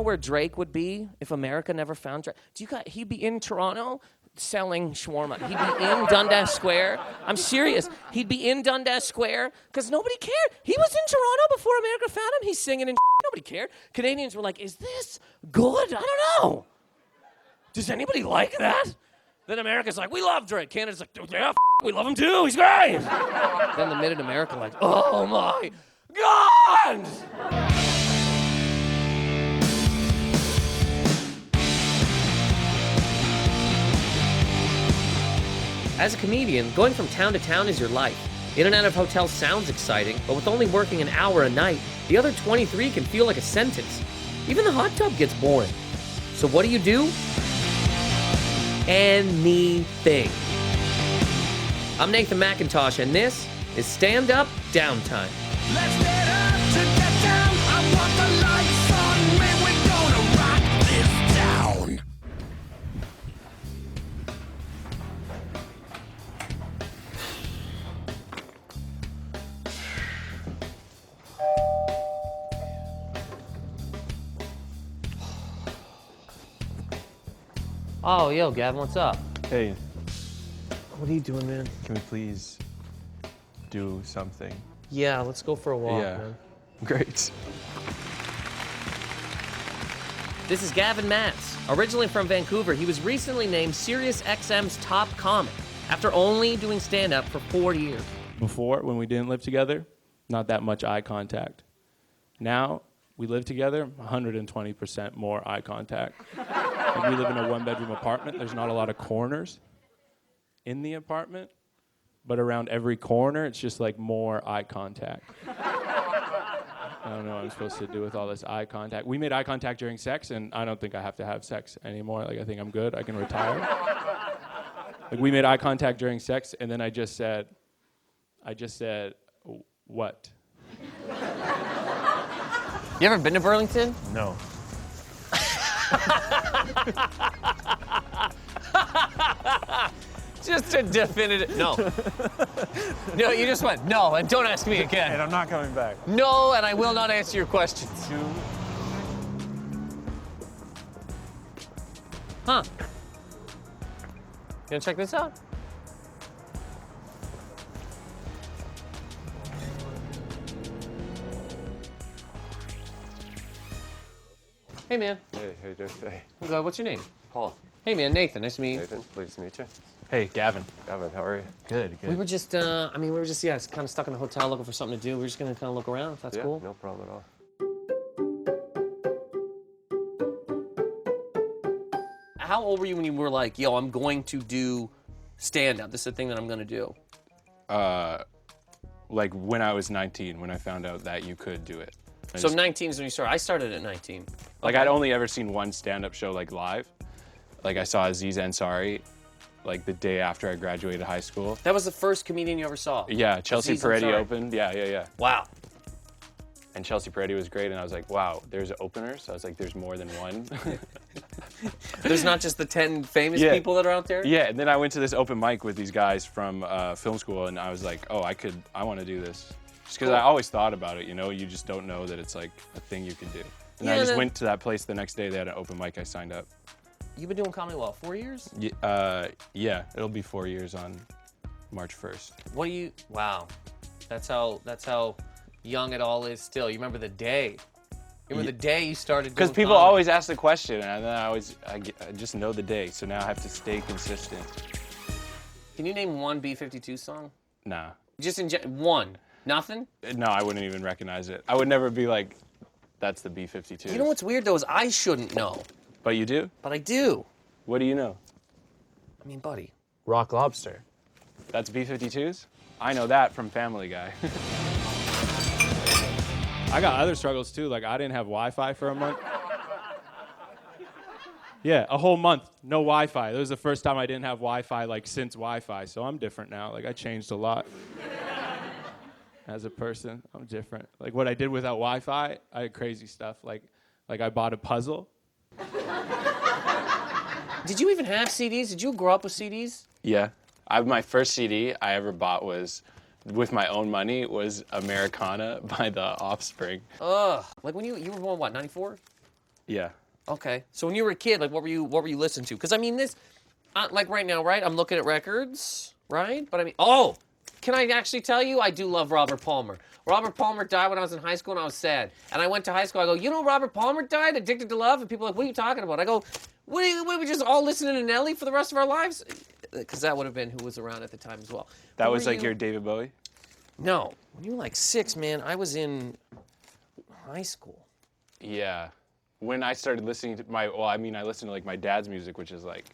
where Drake would be if America never found Drake? He'd be in Toronto selling shawarma. He'd be in Dundas Square. I'm serious. He'd be in Dundas Square because nobody cared. He was in Toronto before America found him. He's singing and nobody cared. Canadians were like, is this good? I don't know. Does anybody like that? Then America's like, we love Drake. Canada's like, yeah, we love him too. He's great. Then the mid-America like, oh my God! As a comedian, going from town to town is your life. In and out of hotels sounds exciting, but with only working an hour a night, the other 23 can feel like a sentence. Even the hot tub gets boring. So what do? Anything. I'm Nathan Macintosh, and this is Stand Up Downtime. Let's get up to the town. I want the lights on. Man, we're gonna rock this town. Oh, yo, Gavin, what's up? Hey, What are you doing, man? can we please do something? Yeah, let's go for a walk, Yeah. man. Great. This is Gavin Matz. Originally from Vancouver, he was recently named SiriusXM's top comic after only doing stand-up for 4 years. Before, when we didn't live together, not that much eye contact. Now, we live together, 120% more eye contact. Like we live in a one-bedroom apartment. There's not a lot of corners in the apartment, but around every corner, it's just like more eye contact. I don't know what I'm supposed to do with all this eye contact. We made eye contact during sex, and I don't think I have to have sex anymore. Like, I think I'm good. I can retire. Like, we made eye contact during sex, and then I just said, what? You ever been to Burlington? No. Just a definitive, no. No, you just went, no, and don't ask me again. And I'm not coming back. No, and I will not answer your questions. Huh. You gonna check this out? Hey, man. Hey, how you doing today? I'm good. What's your name? Paul. Hey, man. Nathan. Nice to meet you. Nathan, pleased to meet you. Hey, Gavin. Gavin, how are you? Good. We were just, kind of stuck in the hotel looking for something to do. We're just gonna kind of look around, if that's cool. No problem at all. How old were you when you were like, yo, I'm going to do stand-up. This is the thing that I'm gonna do. Like when I was 19, when I found out that you could do it. So 19 is when you started. I started at 19. Like, I'd only ever seen one stand-up show, like, live. Like, I saw Aziz Ansari, like, the day after I graduated high school. That was the first comedian you ever saw? Yeah, Chelsea Aziz Peretti Ansari. opened. Yeah. Wow. And Chelsea Peretti was great, and I was like, wow, there's openers? So I was like, there's more than one. There's not just the 10 famous Yeah. people that are out there? Yeah, and then I went to this open mic with these guys from film school, and I was like, oh, I want to do this. Just because Cool. I always thought about it, you know? You just don't know that it's, like, a thing you can do. And Yeah, I just then- went to that place the next day. They had an open mic. I signed up. You've been doing comedy, 4 years? Yeah, it'll be 4 years on March 1st. What do you, wow. That's how young it all is still. You remember the day. You remember the day you started doing Because people comedy. always ask the question, and then I just know the day, so now I have to stay consistent. Can you name one B-52 song? Nah. Just one. Nothing? No, I wouldn't even recognize it. I would never be like, that's the B-52. You know what's weird, though, is I shouldn't know. But you do? But I do. What do you know? I mean, buddy. Rock Lobster. That's B-52s? I know that from Family Guy. I got other struggles too, like I didn't have Wi-Fi for a month. Yeah, a whole month, no Wi-Fi. That was the first time I didn't have Wi-Fi like since Wi-Fi, so I'm different now. Like I changed a lot. As a person, I'm different. Like what I did without Wi-Fi, I had crazy stuff. Like I bought a puzzle. Did you even have CDs? Did you grow up with CDs? Yeah. My first CD I ever bought was, with my own money, was Americana by The Offspring. Ugh. Like when you were born, what, 94? Yeah. Okay. So when you were a kid, like, what were you listening to? Because I mean, this, like right now, right? I'm looking at records, right? But I mean, oh, can I actually tell you? I do love Robert Palmer. Robert Palmer died when I was in high school, and I was sad. And I went to high school. I go, you know, Robert Palmer died, Addicted to Love, and people are like, what are you talking about? I go, what are we just all listening to Nelly for the rest of our lives? Because that would have been who was around at the time as well. That Who was were like you? your David Bowie? No, when you were like 6, man, I was in high school. Yeah. When I started listening to I listened to like my dad's music, which is like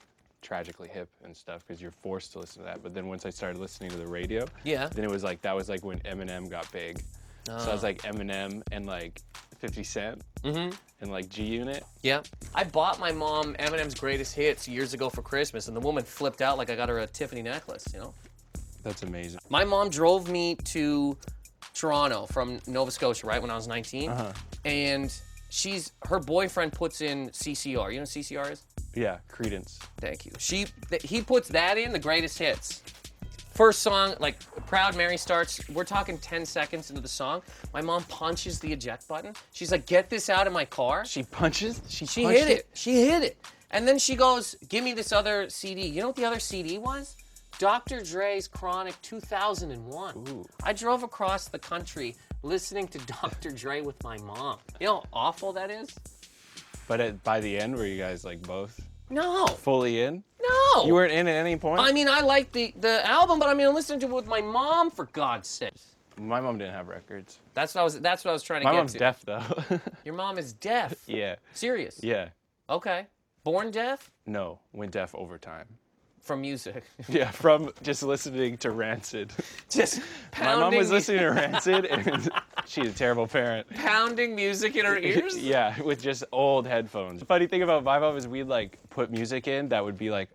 tragically hip and stuff because you're forced to listen to that. But then once I started listening to the radio, Yeah. then it was like, that was like when Eminem got big. So I was like Eminem and like 50 Cent and like G-Unit. Yeah. I bought my mom Eminem's Greatest Hits years ago for Christmas, and the woman flipped out like I got her a Tiffany necklace, you know? That's amazing. My mom drove me to Toronto from Nova Scotia, right, when I was 19. And her boyfriend puts in CCR. You know what CCR is? Yeah, Credence. Thank you. He puts that in, the Greatest Hits. First song, like Proud Mary starts, we're talking 10 seconds into the song. My mom punches the eject button. She's like, get this out of my car. She punches? She hit it. She hit it. And then she goes, give me this other CD. You know what the other CD was? Dr. Dre's Chronic 2001. Ooh. I drove across the country listening to Dr. Dre with my mom. You know how awful that is? But by the end, were you guys like both No. fully in? No. You weren't in at any point? I mean, I like the album, but I mean, I'm listening to it with my mom, for God's sake. My mom didn't have records. That's what I was trying to My get mom's to. deaf though. Your mom is deaf. Yeah. Serious? Yeah. Okay. Born deaf? No, went deaf over time. From music. Yeah, from just listening to Rancid. Just My mom was pounding- listening to Rancid, and she's a terrible parent. Pounding music in her ears? Yeah, with just old headphones. The funny thing about my mom is we'd like put music in that would be like,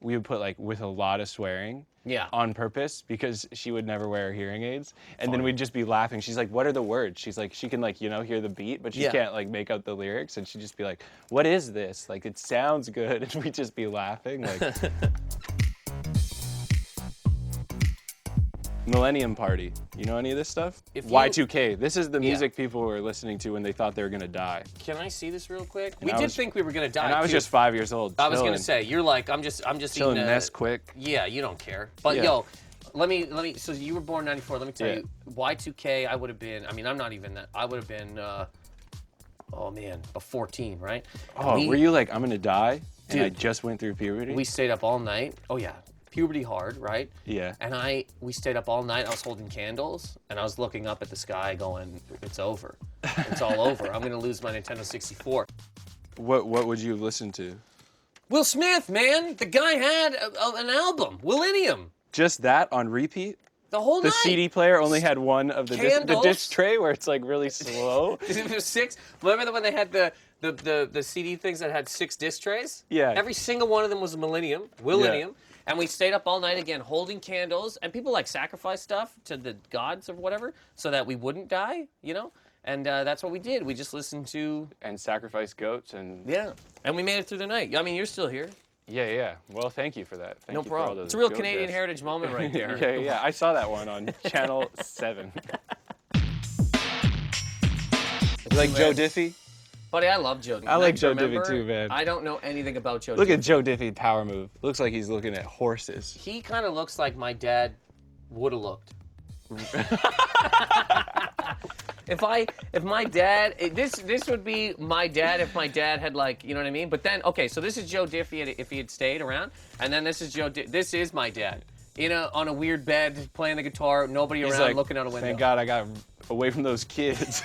we would put like with a lot of swearing. Yeah. On purpose because she would never wear hearing aids. And then we'd just be laughing. She's like, what are the words? She's like, she can like, you know, hear the beat, but she Yeah. can't like make out the lyrics. And she'd just be like, what is this? Like, it sounds good. And we'd just be laughing. Like, Millennium Party. You know any of this stuff? If you- Y2K. This is the music people were listening to when they thought they were gonna die. Can I see this real quick? And We I did was- think we were gonna die. And I was too. just 5 years old. I was gonna chilling, say, you're like, I'm just chilling eating Nesquik. Yeah, you don't care. But Yeah. yo, let me. So you were born '94. Let me tell Yeah. you, Y2K. I would have been. I mean, I'm not even that. I would have been. Oh man, 14, right? Oh, were you like, I'm gonna die? And I Dude. just went through puberty? We stayed up all night. Oh yeah, puberty hard, right? Yeah. And we stayed up all night. I was holding candles, and I was looking up at the sky, going, "It's over. It's all over. I'm gonna lose my Nintendo 64." What would you have listened to? Will Smith, man, the guy had an album, Millennium, Just that on repeat? the whole The night. CD player only had one of the Candles. disc tray where it's like really slow. There's 6. Remember when they had the CD things that had 6 disc trays? Yeah. Every single one of them was Millennium. And we stayed up all night again holding candles, and people like sacrifice stuff to the gods or whatever so that we wouldn't die, you know? And that's what we did. We just listened to... And sacrifice goats and... Yeah. And we made it through the night. I mean, you're still here. Yeah. Well, thank you for that. Thank No you for all problem. those It's a real goat Canadian deaths. heritage moment right there. Yeah. I saw that one on Channel 7. You like Joe Diffie? Buddy, I love Joe Diffie. I like Joe Remember, Diffie too, man. I don't know anything about Joe Look Diffie. at Joe Diffie power move. Looks like he's looking at horses. He kind of looks like my dad would have looked. If my dad, this would be my dad if my dad had, like, you know what I mean? But then, okay, so this is Joe Diffie if he had stayed around, and then this is this is my dad. On a weird bed, playing the guitar, nobody He's around, like, looking out a window. thank God I got away from those kids.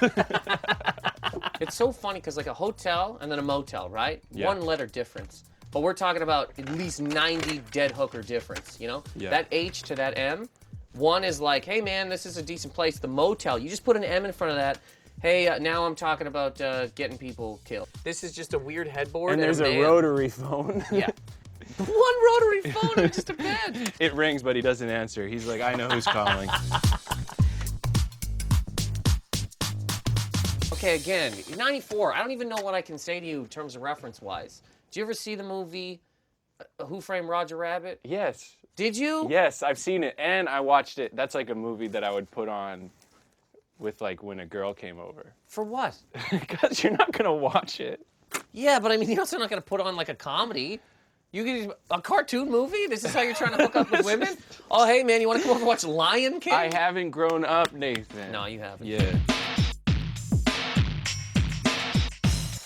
It's so funny because like a hotel and then a motel, right? Yeah. 1 letter difference. But we're talking about at least 90 dead hooker difference, you know? Yeah. That H to that M. One is like, hey man, this is a decent place. The motel, you just put an M in front of that. Hey, now I'm talking about getting people killed. This is just a weird headboard. And there's a man. rotary phone. Yeah. 1 rotary phone and just a bed. It rings, but he doesn't answer. He's like, I know who's calling. Okay, again, 94. I don't even know what I can say to you in terms of reference-wise. Did you ever see the movie Who Framed Roger Rabbit? Yes. Did you? Yes, I've seen it, and I watched it. That's like a movie that I would put on with like when a girl came over. For what? Because you're not gonna watch it. Yeah, but I mean, you're also not going to put on like a comedy. You can a cartoon movie. This is how you're trying to hook up with women. Oh, hey man, you want to come over and watch Lion King? I haven't grown up, Nathan. No, you haven't. Yeah.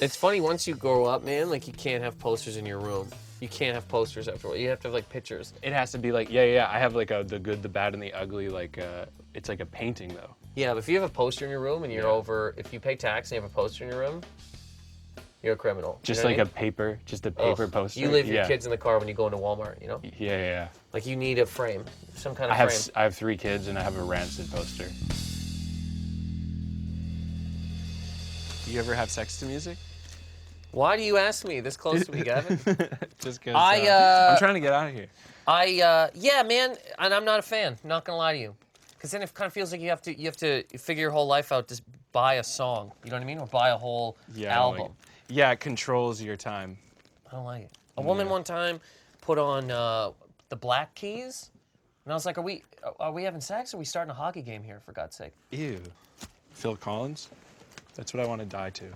It's funny once you grow up, man. Like you can't have posters in your room. You can't have posters afterward. You have to have like pictures. It has to be like yeah. I have like the good, the bad, and the ugly. Like it's like a painting though. Yeah, but if you have a poster in your room and you're over, if you pay tax and you have a poster in your room, you're a criminal. Just you know like what I mean? a paper, just a paper poster. You leave your kids in the car when you go into Walmart, you know? Yeah. Like you need a frame, some kind of frame. I have 3 kids and I have a Rancid poster. Do you ever have sex to music? Why do you ask me this close to me, Gavin? Just because I'm I'm trying to get out of here. Yeah, man, and I'm not a fan. Not gonna lie to you, because then it kind of feels like you have to figure your whole life out. Just buy a song, you know what I mean, or buy a whole album. Yeah, it controls your time. I don't like it. A woman one time put on the Black Keys, and I was like, are we having sex? Or are we starting a hockey game here? For God's sake. Ew. Phil Collins. That's what I want to die to.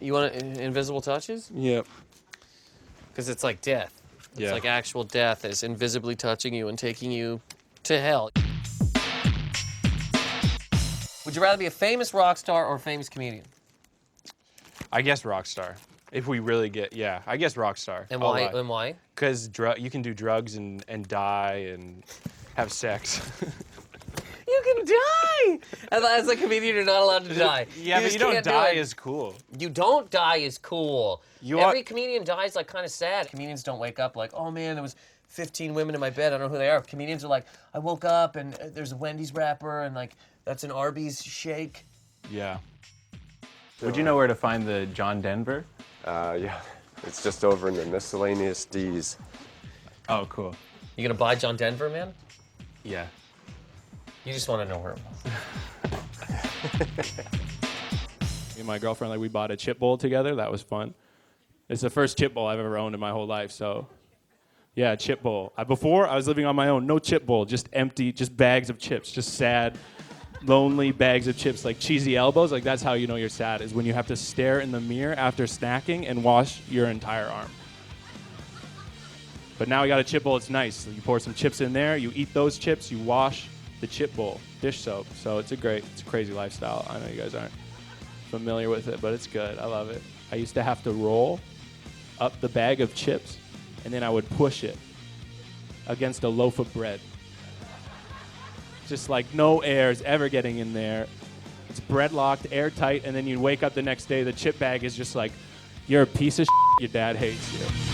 You want Invisible Touches? Yep. Because it's like death. Yeah. It's like actual death is invisibly touching you and taking you to hell. Would you rather be a famous rock star or a famous comedian? I guess rock star. If we really get, I guess rock star. And why? And why? Because you can do drugs and die and have sex. You can die! As a comedian, you're not allowed to die. Yeah, but you don't die is cool. You don't die is cool. You Every comedian dies like kind of sad. Comedians don't wake up like, oh man, there was 15 women in my bed. I don't know who they are. Comedians are like, I woke up and there's a Wendy's wrapper and like that's an Arby's shake. Yeah. Would you know where to find the John Denver? Yeah, it's just over in the miscellaneous D's. Oh, cool. You gonna buy John Denver, man? Yeah. You just want to know where. Me and my girlfriend, like, we bought a chip bowl together. That was fun. It's the first chip bowl I've ever owned in my whole life, so yeah, chip bowl. Before, I was living on my own. No chip bowl, just empty, just bags of chips, just sad, lonely bags of chips, like cheesy elbows. Like, that's how you know you're sad, is when you have to stare in the mirror after snacking and wash your entire arm. But now we got a chip bowl. It's nice. So you pour some chips in there, you eat those chips, you wash the chip bowl, dish soap. So it's a crazy lifestyle. I know you guys aren't familiar with it, but it's good. I love it. I used to have to roll up the bag of chips, and then I would push it against a loaf of bread. Just like no air is ever getting in there. It's bread locked, airtight, and then you wake up the next day, the chip bag is just like, you're a piece of shit, your dad hates you.